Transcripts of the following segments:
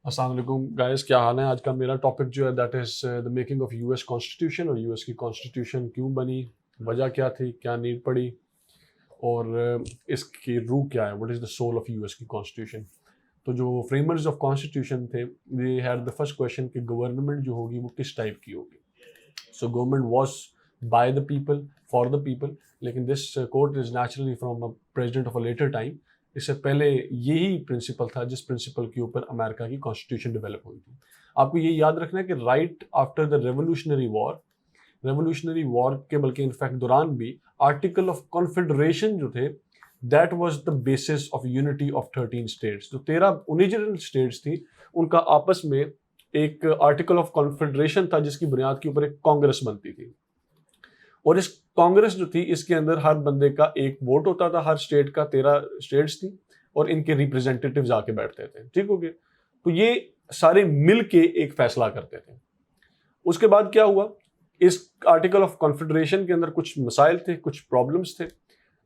अस्सलाम वालेकुम गाइस, क्या हाल है। आज का मेरा टॉपिक जो है that is the making of US constitution, और यूएस की कॉन्स्टिट्यूशन क्यों बनी, वजह क्या थी, क्या नीड पड़ी, और इसकी रूह क्या है, what is the soul of US की कॉन्स्टिट्यूशन। तो जो फ्रेमर्स ऑफ कॉन्स्टिट्यूशन थे, they had the first question कि गवर्नमेंट जो होगी वो किस टाइप की होगी। So government was by the people for the people, लेकिन this quote is naturally from a president of a later time. इससे पहले यही प्रिंसिपल था जिस प्रिंसिपल के ऊपर अमेरिका की कॉन्स्टिट्यूशन डेवलप हुई थी। आपको ये याद रखना है कि right after the revolutionary war के बल्कि इनफैक्ट दौरान भी आर्टिकल ऑफ कॉन्फेडरेशन जो थे that was the basis of unity of 13 states. जो 13 ओरिजिनल स्टेट्स थी उनका आपस में एक आर्टिकल ऑफ कॉन्फेडरेशन था जिसकी बुनियाद के ऊपर एक कांग्रेस बनती थी। और इस कांग्रेस जो थी इसके अंदर हर बंदे का एक वोट होता था, हर स्टेट का 13 स्टेट्स थी और इनके रिप्रेजेंटेटिव्स आके बैठते थे। ठीक हो गया। तो ये सारे मिल के एक फैसला करते थे। उसके बाद क्या हुआ, इस आर्टिकल ऑफ कॉन्फेडरेशन के अंदर कुछ मसाइल थे, कुछ प्रॉब्लम्स थे,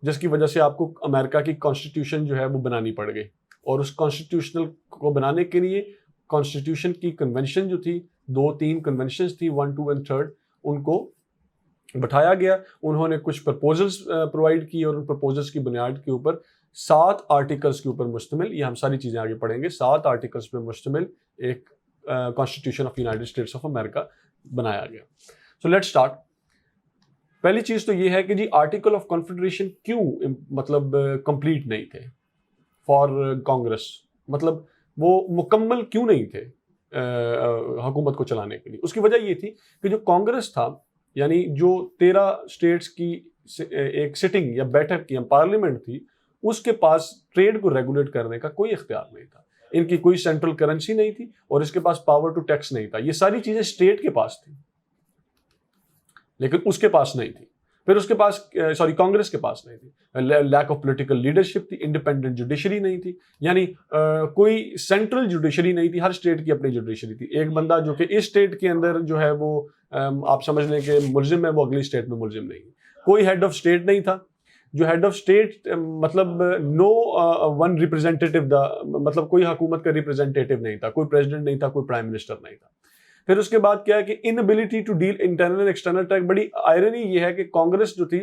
जिसकी वजह से आपको अमेरिका की कॉन्स्टिट्यूशन जो है वो बनानी पड़ गई। और उस कॉन्स्टिट्यूशनल को बनाने के लिए कॉन्स्टिट्यूशन की कन्वेंशन जो थी, 2-3 कन्वेंशन थी, 1, 2 एंड 3, उनको बैठाया गया। उन्होंने कुछ प्रपोजल्स प्रोवाइड किए और उन प्रपोजल्स की बुनियाद के ऊपर 7 आर्टिकल्स के ऊपर मुश्तमिल, ये हम सारी चीज़ें आगे पढ़ेंगे, 7 आर्टिकल्स पे मुश्तमिल एक constitution of United States of America बनाया गया। So let's start. पहली चीज़ तो ये है कि जी आर्टिकल ऑफ कॉन्फेडरेशन क्यों मतलब कंप्लीट नहीं थे फॉर कांग्रेस, मतलब वो मुकम्मल क्यों नहीं थे हुकूमत को चलाने के लिए। उसकी वजह ये थी कि जो कांग्रेस था, यानी जो 13 स्टेट्स की एक सिटिंग या बैठक या पार्लियामेंट थी, उसके पास ट्रेड को रेगुलेट करने का कोई इख्तियार नहीं था। इनकी कोई सेंट्रल करेंसी नहीं थी और इसके पास पावर टू टैक्स नहीं था। ये सारी चीजें स्टेट के पास थी लेकिन उसके पास नहीं थी। फिर उसके पास कांग्रेस के पास नहीं थी। लैक ऑफ पॉलिटिकल लीडरशिप थी, इंडिपेंडेंट जुडिशरी नहीं थी, यानी कोई सेंट्रल जुडिशरी नहीं थी, हर स्टेट की अपनी जुडिशरी थी। एक बंदा जो कि इस स्टेट के अंदर जो है वो आप समझ लें कि मुलजिम है, वो अगली स्टेट में मुलजिम नहीं है। कोई हेड ऑफ स्टेट नहीं था। जो हेड ऑफ स्टेट मतलब नो वन रिप्रेजेंटेटिव मतलब कोई हुकूमत का रिप्रेजेंटेटिव नहीं था, कोई प्रेसिडेंट नहीं था, कोई प्राइम मिनिस्टर नहीं था। फिर उसके बाद क्या है कि inability to deal internal and external tax. बड़ी आयरनी ये है कि कांग्रेस जो थी,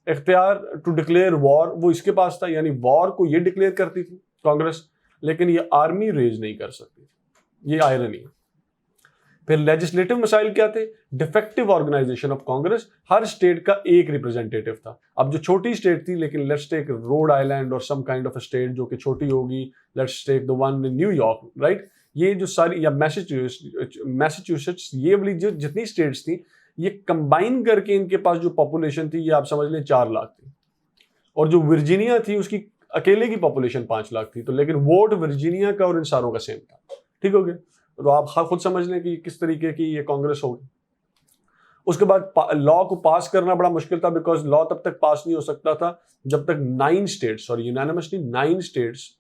इख्तियार टू डिक्लेयर वॉर वो इसके पास था, यानी वॉर को ये डिक्लेयर करती थी कांग्रेस, लेकिन ये आर्मी रेज नहीं कर सकती थी। ये आयरनी है। फिर लेजिस्लेटिव मसाइल क्या थे, डिफेक्टिव ऑर्गेनाइजेशन ऑफ कांग्रेस, हर स्टेट का एक रिप्रेजेंटेटिव था। अब जो छोटी स्टेट थी, लेकिन लेट्स टेक रोड आइलैंड और सम काइंड ऑफ स्टेट जो कि छोटी होगी, let's take the one in New York, right. ये जो सारी, या मैसेच्यूसेट्स, ये वाली जो जितनी स्टेट्स थी, ये कंबाइन करके इनके पास जो पॉपुलेशन थी, ये आप समझ लें 4 लाख थी। और जो वर्जीनिया थी उसकी अकेले की पॉपुलेशन 5 लाख थी। तो लेकिन वोट वर्जीनिया का और इन सारों का सेम था। ठीक हो गया। तो आप खुद समझ लें कि किस तरीके की ये कांग्रेस होगी। उसके बाद लॉ को पास करना बड़ा मुश्किल था, बिकॉज लॉ तब तक पास नहीं हो सकता था जब तक 9 स्टेट्स, सॉरी यूनानिमसली 9 स्टेट्स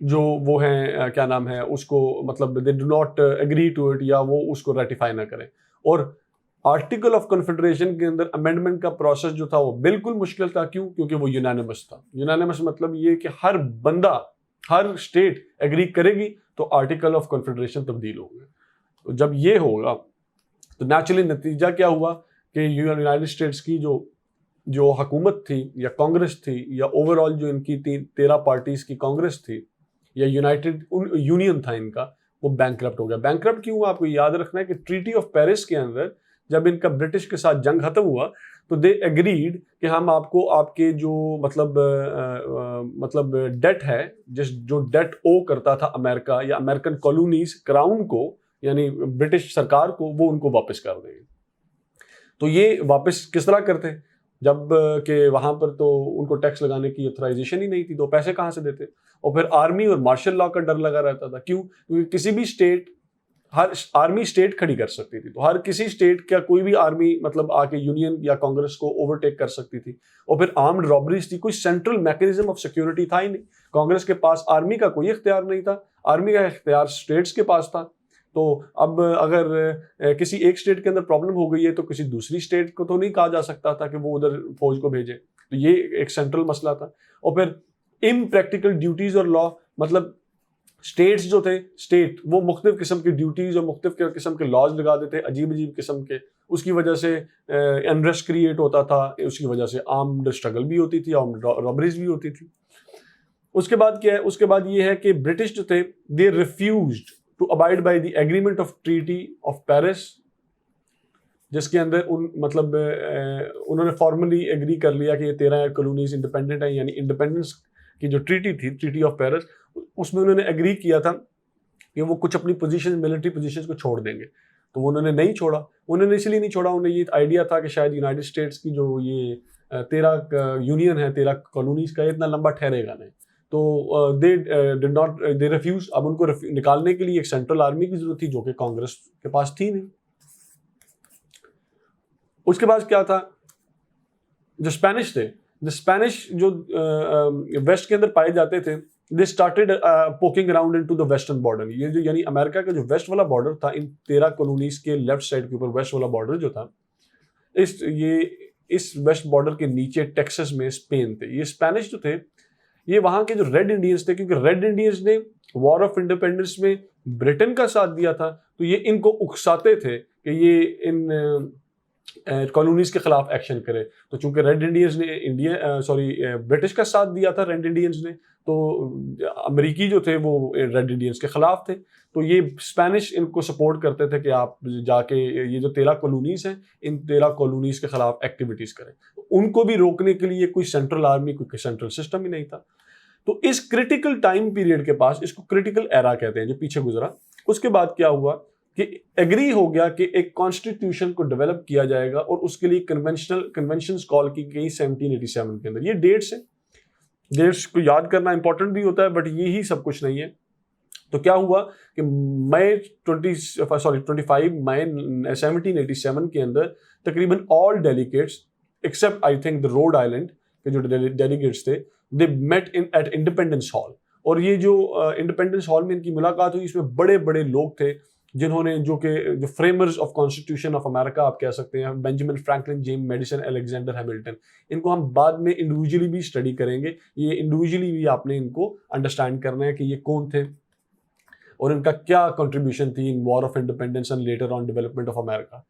जो वो हैं क्या नाम है उसको, मतलब they do not agree to it, या वो उसको रेटिफाई ना करें। और आर्टिकल ऑफ कॉन्फेडरेशन के अंदर अमेंडमेंट का प्रोसेस जो था वो बिल्कुल मुश्किल था। क्यों? क्योंकि वो यूनानिमस था। यूनानिमस मतलब ये कि हर बंदा, हर स्टेट एग्री करेगी तो आर्टिकल ऑफ कॉन्फेडरेशन तब्दील होगा। तो जब ये होगा तो नेचुरली नतीजा क्या हुआ कि यूनाइटेड स्टेट्स की जो हुकूमत थी या कांग्रेस थी, या ओवरऑल जो इनकी 13 पार्टीज की कांग्रेस थी या यूनाइटेड यूनियन था इनका, वो बैंकरप्ट हो गया। बैंकरप्ट क्यों हुआ? आपको याद रखना है कि ट्रीटी ऑफ पेरिस के अंदर जब इनका ब्रिटिश के साथ जंग खत्म हुआ तो दे एग्रीड कि हम आपको आपके जो मतलब डेट है, जो डेट ओ करता था अमेरिका या अमेरिकन कॉलोनीज क्राउन को, यानी ब्रिटिश सरकार को, वो उनको वापस कर देंगे। तो ये वापस किस तरह करते हैं जब कि वहां पर तो उनको टैक्स लगाने की ऑथराइजेशन ही नहीं थी, तो पैसे कहां से देते। और फिर आर्मी और मार्शल लॉ का डर लगा रहता था। क्यों? क्योंकि किसी भी स्टेट, हर आर्मी स्टेट खड़ी कर सकती थी, तो हर किसी स्टेट का कोई भी आर्मी मतलब आके यूनियन या कांग्रेस को ओवरटेक कर सकती थी। और फिर आर्म्ड रॉबरीज थी, कोई सेंट्रल मैकेनिज्म ऑफ सिक्योरिटी था ही नहीं। कांग्रेस के पास आर्मी का कोई इख्तियार नहीं था, आर्मी का इख्तियार स्टेट्स के पास था। तो अब अगर किसी एक स्टेट के अंदर प्रॉब्लम हो गई है तो किसी दूसरी स्टेट को तो नहीं कहा जा सकता था कि वो उधर फौज को भेजे। तो ये एक सेंट्रल मसला था। और फिर इम्प्रैक्टिकल ड्यूटीज और लॉ, मतलब स्टेट्स जो थे, स्टेट वो मुख्तलिफ किस्म की ड्यूटीज और मुख्तलिफ किस्म के लॉज लगा देते, अजीब अजीब किस्म के। उसकी वजह से अनरेस्ट क्रिएट होता था, उसकी वजह से आर्म्ड स्ट्रगल भी होती थी, आर्म्ड रॉबरीज भी होती थी। उसके बाद क्या है, उसके बाद ये है कि ब्रिटिश जो थे they refused to abide by the agreement of treaty of Paris, जिसके अंदर उन्होंने फॉर्मली एग्री कर लिया कि ये 13 कॉलोनीज इंडिपेंडेंट है, यानी इंडिपेंडेंस की जो ट्रीटी थी, ट्रीटी ऑफ पेरिस, उसमें उन्होंने एग्री किया था कि वो कुछ अपनी पोजीशन, मिलिट्री पोजीशंस को छोड़ देंगे। तो वो उन्होंने नहीं छोड़ा। उन्होंने इसलिए नहीं छोड़ा, उन्हें ये आइडिया था कि शायद यूनाइटेड स्टेट्स की जो ये 13 यूनियन है, 13 कॉलोनीज का, इतना लंबा ठहरेगा नहीं। तो दे रिफ्यूज। अब उनको निकालने के लिए एक सेंट्रल आर्मी की जरूरत थी, जो कि कांग्रेस के पास थी नहीं। उसके बाद क्या था, जो स्पेनिश थे, जो स्पेनिश जो वेस्ट के अंदर पाए जाते थे, they started poking around into the western border. ये जो यानी अमेरिका का जो वेस्ट वाला बॉर्डर था, इन 13 कॉलोनीज के लेफ्ट साइड के ऊपर वेस्ट वाला बॉर्डर जो था, इस वेस्ट बॉर्डर के नीचे टेक्सास में स्पेन थे। ये स्पेनिश जो थे, ये वहां के जो रेड इंडियंस थे, क्योंकि रेड इंडियंस ने वॉर ऑफ इंडिपेंडेंस में ब्रिटेन का साथ दिया था, तो ये इनको उकसाते थे कि ये इन कॉलोनीज के खिलाफ एक्शन करे। तो चूंकि रेड इंडियंस ने ब्रिटिश का साथ दिया था, रेड इंडियंस ने, तो अमेरिकी जो थे वो रेड इंडियंस के खिलाफ थे। तो ये स्पेनिश इनको सपोर्ट करते थे कि आप जाके ये जो 13 कॉलोनीज हैं, इन 13 कॉलोनीज के खिलाफ एक्टिविटीज करें। उनको भी रोकने के लिए कोई सेंट्रल आर्मी, कोई सेंट्रल सिस्टम ही नहीं था। तो इस क्रिटिकल टाइम पीरियड के पास, इसको क्रिटिकल एरा कहते हैं, जो पीछे गुजरा, उसके बाद क्या हुआ कि एग्री हो गया कि एक कॉन्स्टिट्यूशन को डेवलप किया जाएगा और उसके लिए कन्वेंशंस कॉल की गई 1787 के अंदर। ये डेट्स है, डेट्स को याद करना इंपॉर्टेंट भी होता है, बट ये ही सब कुछ नहीं है। तो क्या हुआ कि मई 25 मई 1787 के अंदर तकरीबन all delegates except I think the Rhode Island के जो डेलीगेट्स थे, they met in at Independence Hall. और ये जो इंडिपेंडेंस हॉल में इनकी मुलाकात हुई, इसमें बड़े बड़े लोग थे जिन्होंने जो framers of constitution of America आप कह सकते हैं, Benjamin Franklin, James Madison, Alexander Hamilton. इनको हम बाद में इंडिविजुअली भी स्टडी करेंगे। ये इंडिविजुअली भी आपने इनको अंडरस्टैंड करना है कि ये कौन थे और इनका क्या कंट्रीब्यूशन थी in war of independence and later on development of America.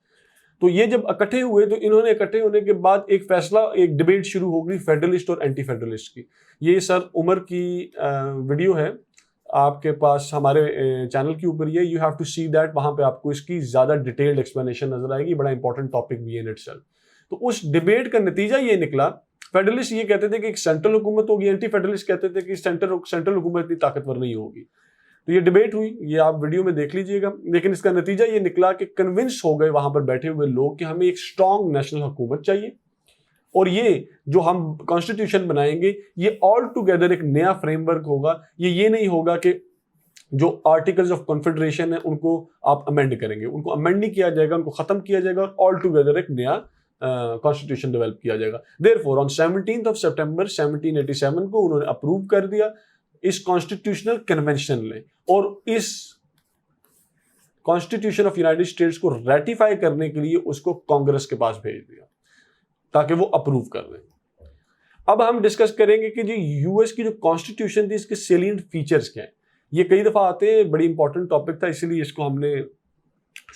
तो ये जब इकट्ठे हुए, तो इन्होंने इकट्ठे होने के बाद एक फैसला, एक डिबेट शुरू हो गई फेडरलिस्ट और एंटी फेडरलिस्ट की। ये सर उमर की वीडियो है आपके पास, हमारे चैनल के ऊपर। ये you have to see that, वहां पे आपको इसकी ज्यादा डिटेल्ड एक्सप्लेनेशन नजर आएगी। बड़ा इंपॉर्टेंट टॉपिक भी है इन इटसेल्फ। तो उस डिबेट का नतीजा ये निकला, फेडरलिस्ट ये कहते थे कि एक सेंट्रल हुकूमत होगी, एंटी फेडरलिस्ट कहते थे कि सेंट्रल हुकूमत इतनी ताकतवर नहीं होगी। तो ये डिबेट हुई, ये आप वीडियो में देख लीजिएगा। लेकिन इसका नतीजा ये निकला कि कन्विंस हो गए वहां पर बैठे हुए लोग कि हमें एक स्ट्रॉन्ग नेशनल हुकूमत चाहिए, और ये जो हम कॉन्स्टिट्यूशन बनाएंगे ये ऑल टुगेदर एक नया फ्रेमवर्क होगा। ये नहीं होगा कि जो आर्टिकल्स ऑफ कॉन्फेडरेशन है उनको आप अमेंड करेंगे, उनको अमेंड नहीं किया जाएगा, उनको खत्म किया जाएगा और ऑल टुगेदर एक नया कॉन्स्टिट्यूशन डेवलप किया जाएगा। देयरफॉर ऑन 17 सितंबर 1787 को उन्होंने अप्रूव कर दिया इस कॉन्स्टिट्यूशनल कन्वेंशन ने, और इस कॉन्स्टिट्यूशन ऑफ यूनाइटेड स्टेट्स को रेटिफाई करने के लिए उसको कांग्रेस के पास भेज दिया ताकि वो अप्रूव कर दें। अब हम डिस्कस करेंगे कि जो यूएस की जो कॉन्स्टिट्यूशन थी, इसके सेलिएंट फीचर्स क्या हैं। ये कई दफा आते हैं, बड़ी इंपॉर्टेंट टॉपिक था, इसीलिए इसको हमने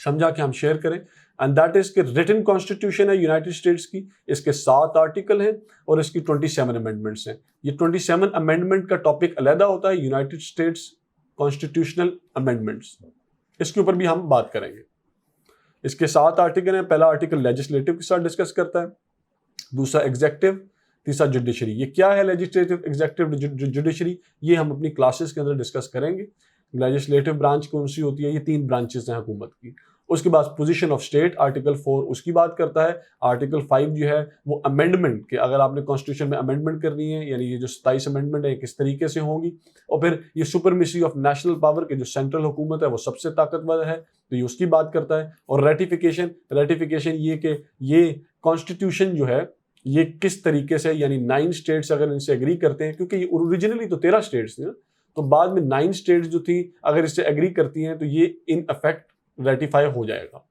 समझा कि हम शेयर करें। एंड दैट इज कि रिटन कॉन्स्टिट्यूशन है यूनाइटेड स्टेट्स की, इसके 7 आर्टिकल हैं और इसकी 27 अमेंडमेंट्स हैं। ये 27 अमेंडमेंट का टॉपिक अलहदा होता है, यूनाइटेड स्टेट्स कॉन्स्टिट्यूशनल अमेंडमेंट्स, इसके ऊपर भी हम बात करेंगे। इसके 7 आर्टिकल हैं। पहला आर्टिकल लेजिस्लेटिव के साथ डिस्कस करता है, दूसरा एग्जेक्टिव, तीसरा जुडिशरी। ये क्या है लेजिस्लेटिव, एग्जेक्टिव, जुडिशरी, ये हम अपनी क्लासेस के अंदर डिस्कस करेंगे। लेजिस्लेटिव ब्रांच कौन सी होती है, ये 3 ब्रांचेस हैं हुकूमत की। उसके बाद पोजीशन ऑफ स्टेट, आर्टिकल 4 उसकी बात करता है। आर्टिकल 5 जो है वो अमेंडमेंट के, अगर आपने कॉन्स्टिट्यूशन में अमेंडमेंट करनी है, यानी ये जो 27 अमेंडमेंट है किस तरीके से होंगी। और फिर ये सुपरमिसी ऑफ नेशनल पावर के, जो सेंट्रल हुकूमत है वो सबसे ताकतवर है, तो ये उसकी बात करता है। और रेटिफिकेशन ये कि ये कॉन्स्टिट्यूशन जो है ये किस तरीके से, यानी 9 स्टेट्स अगर इनसे एग्री करते हैं, क्योंकि ये ओरिजिनली तो 13 स्टेट्स थी ना, तो बाद में 9 स्टेट्स जो थी अगर इससे एग्री करती हैं तो ये इन इफेक्ट रेटिफाई हो जाएगा।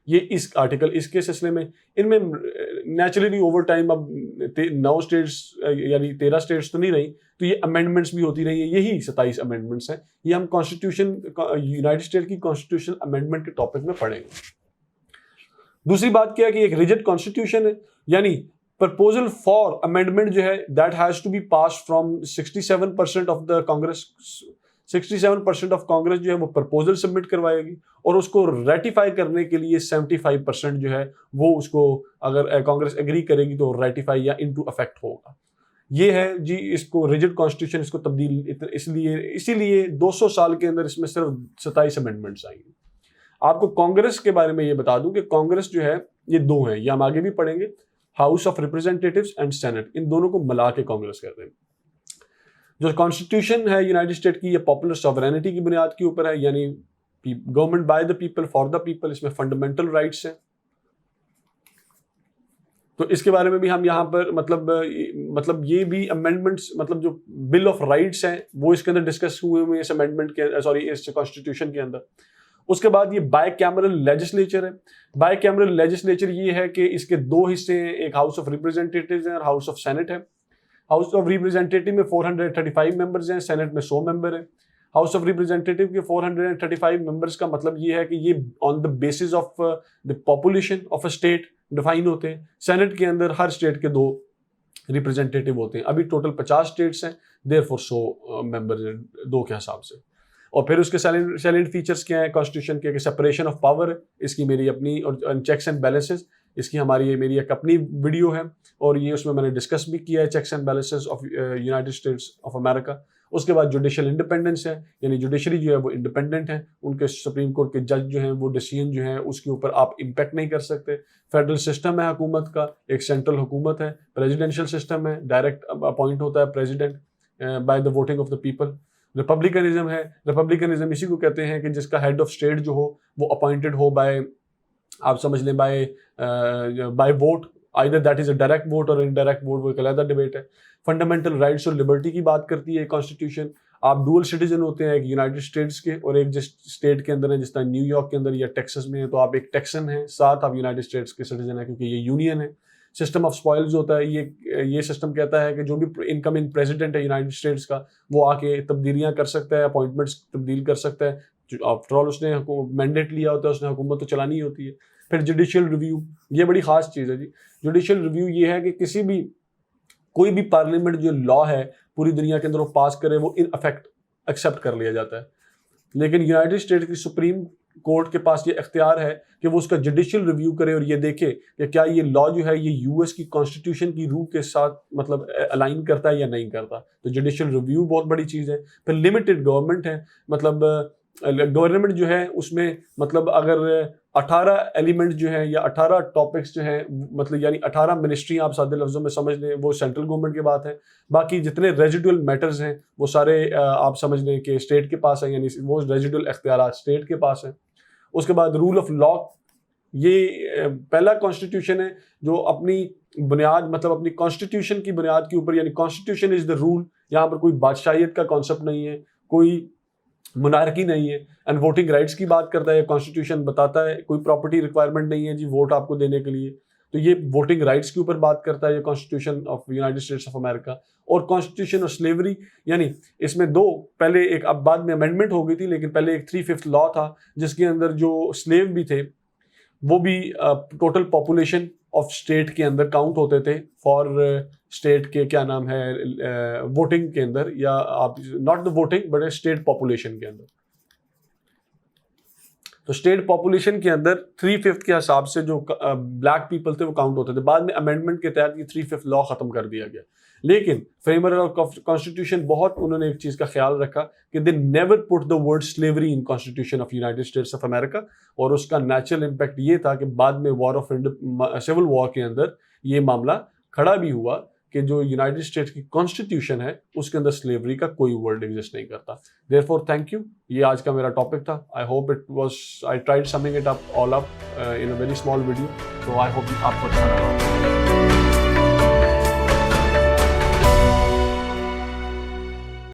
ये इस आर्टिकल, इसके सिलसिले में इनमें नेचुरली ओवर टाइम अब 9 स्टेट्स यानी 13 स्टेट्स तो नहीं रही, तो ये अमेंडमेंट्स भी होती रही है, यही 27 अमेंडमेंट्स हैं। ये हम कॉन्स्टिट्यूशन, यूनाइटेड स्टेट की कॉन्स्टिट्यूशन अमेंडमेंट के टॉपिक में पढ़ेंगे। दूसरी बात क्या है कि एक रिजिड कॉन्स्टिट्यूशन है, यानी प्रपोजल फॉर अमेंडमेंट जो है that has to be pass from 67% of the Congress. 67% of Congress जो है वो प्रपोजल सबमिट करवाएगी और उसको रेटिफाई करने के लिए 75% जो है वो उसको, अगर कांग्रेस एग्री करेगी तो रेटिफाई या इनटू इफेक्ट होगा। ये है जी इसको रिजिड कॉन्स्टिट्यूशन, इसको तब्दील इसीलिए 200 साल के अंदर इसमें सिर्फ 27 अमेंडमेंट्स आएंगे। आपको कांग्रेस के बारे में ये बता दूं कि कांग्रेस जो है ये दो है, ये हम आगे भी पढ़ेंगे, House of Representatives and Senate, इन दोनों को मिला के कांग्रेस कहते हैं। जो कॉन्स्टिट्यूशन है यूनाइटेड स्टेट की, ये पॉपुलर सॉवरेनिटी की बुनियाद के ऊपर है, यानी government by the people for the people. इसमें फंडामेंटल राइट्स हैं, तो इसके बारे में भी हम यहाँ पर मतलब ये भी अमेंडमेंट्स, मतलब जो बिल ऑफ राइट्स हैं वो इसके अंदर डिस्कस हुए हुए इस अमेंडमेंट के, सॉरी इस कॉन्स्टिट्यूशन के अंदर। उसके बाद ये बाय कैमरल लेजिस्लेचर है। बाय कैमरल लेजिस्लेचर ये है कि इसके दो हिस्से हैं, एक हाउस ऑफ रिप्रेजेंटेटिव्स है और हाउस ऑफ सेनेट है। हाउस ऑफ रिप्रेजेंटेटिव में 435 मेंबर्स हैं, सेनेट में 100 मेंबर हैं। हाउस ऑफ रिप्रेजेंटेटिव के 435 मेंबर्स का मतलब ये है कि ये on the basis of the population of a state define होते हैं। सेनेट के अंदर हर स्टेट के 2 रिप्रेजेंटेटिव होते हैं। अभी टोटल 50 स्टेट्स हैं, देयरफॉर 100 मेंबर्स हैं 2 के हिसाब से। और फिर उसके सैलेंट फीचर्स क्या है कॉन्स्टिट्यूशन के, सेपरेशन ऑफ पावर, इसकी मेरी अपनी, और चेक्स एंड बैलेंसेस, इसकी मेरी एक अपनी वीडियो है और ये उसमें मैंने डिस्कस भी किया है, checks and balances of United States of America. उसके बाद जुडिशियल इंडिपेंडेंस है, यानी जुडिशरी जो है वो इंडिपेंडेंट है, उनके सुप्रीम कोर्ट के जज जो हैं वो डिसीजन जो है उसके ऊपर आप इम्पैक्ट नहीं कर सकते। फेडरल सिस्टम है हुकूमत का, एक सेंट्रल हुकूमत है, प्रेसिडेंशियल सिस्टम है, डायरेक्ट अपॉइंट होता है president by the voting of the people. Republicanism है, रिपब्लिकनिज्म इसी को कहते हैं कि जिसका हेड ऑफ स्टेट जो हो वो अपॉइंटेड हो बाय, आप समझ लें by vote, either that is a direct vote और इनडायरेक्ट वोट, वो एक अलग डिबेट है। फंडामेंटल राइट्स और लिबर्टी की बात करती है कॉन्स्टिट्यूशन। आप डुअल सिटीजन होते हैं, एक यूनाइटेड स्टेट्स के और एक जिस स्टेट के अंदर है, जिस तरह न्यूयॉर्क के अंदर या टेक्सास में है, तो आप एक टेक्सन हैं, साथ आप यूनाइटेड स्टेट्स के सिटीजन हैं क्योंकि ये यूनियन है। सिस्टम ऑफ स्पॉइल्स होता है, ये सिस्टम कहता है कि जो भी इनकमिंग प्रेसिडेंट है यूनाइटेड स्टेट्स का वो आके तब्दीलियां कर सकता है, अपॉइंटमेंट्स तब्दील कर सकता है। आफ्टर ऑल उसने मैंडेट लिया होता है, उसने हुकूमत तो चलानी होती है। फिर जुडिशियल रिव्यू, ये बड़ी खास चीज़ है जी। जुडिशियल रिव्यू ये है कि कोई भी पार्लियामेंट जो लॉ है पूरी दुनिया के अंदर वो पास करे, वो इन इफेक्ट एक्सेप्ट कर लिया जाता है। लेकिन यूनाइटेड स्टेट्स की सुप्रीम कोर्ट के पास ये इख्तियार है कि वो उसका जुडिशियल रिव्यू करे और ये देखे कि क्या ये लॉ जो है ये यूएस की कॉन्स्टिट्यूशन की रूल के साथ मतलब अलाइन करता है या नहीं करता। तो जुडिशियल रिव्यू बहुत बड़ी चीज़ है। फिर लिमिटेड गवर्नमेंट है, मतलब गवर्नमेंट जो है उसमें मतलब अगर 18 एलिमेंट जो है या 18 टॉपिक्स जो हैं, मतलब यानी 18 मिनिस्ट्री आप सादे लफ्जों में समझ लें, वो सेंट्रल गवर्नमेंट की बात है। बाकी जितने रेजिडुअल मैटर्स हैं वो सारे आप समझ लें कि स्टेट के पास है, यानी वो रेजिडुअल इख्तियारात स्टेट के पास है। उसके बाद रूल ऑफ लॉ, ये पहला कॉन्स्टिट्यूशन है जो अपनी बुनियाद, मतलब अपनी कॉन्स्टिट्यूशन की बुनियाद के ऊपर, यानी कॉन्स्टिट्यूशन इज द रूल। यहाँ पर कोई बादशाहियत का कॉन्सेप्ट नहीं है, कोई मोनार्की नहीं है। एंड वोटिंग राइट्स की बात करता है कॉन्स्टिट्यूशन, बताता है कोई प्रॉपर्टी रिक्वायरमेंट नहीं है जी वोट आपको देने के लिए, तो ये वोटिंग राइट्स के ऊपर बात करता है ये constitution of United States of America. और कॉन्स्टिट्यूशन ऑफ स्लेवरी, यानी इसमें दो, पहले एक, अब बाद में अमेंडमेंट हो गई थी, लेकिन पहले एक 3/5 लॉ था जिसके अंदर जो स्लेव भी थे वो भी टोटल पॉपुलेशन ऑफ स्टेट के अंदर काउंट होते थे फॉर स्टेट के क्या नाम है वोटिंग के अंदर, या आप not the voting but state population के अंदर। तो स्टेट पॉपुलेशन के अंदर 3/5 के हिसाब से जो ब्लैक पीपल थे वो काउंट होते थे। बाद में अमेंडमेंट के तहत ये 3/5 लॉ खत्म कर दिया गया। लेकिन फ्रेमवर्क ऑफ कॉन्स्टिट्यूशन बहुत उन्होंने एक चीज का ख्याल रखा कि they never put the word slavery in constitution of United States of America. और उसका नेचुरल इम्पैक्ट ये था कि बाद में वॉर ऑफ सिविल वॉर के अंदर ये मामला खड़ा भी हुआ कि जो यूनाइटेड स्टेट्स की कॉन्स्टिट्यूशन है उसके अंदर स्लेवरी का कोई वर्ड एग्जिस्ट नहीं करता। देयरफॉर थैंक यू, ये आज का मेरा टॉपिक था। I hope it was, I tried summing it up all up in a very small video, तो आई होप आपको अच्छा लगा।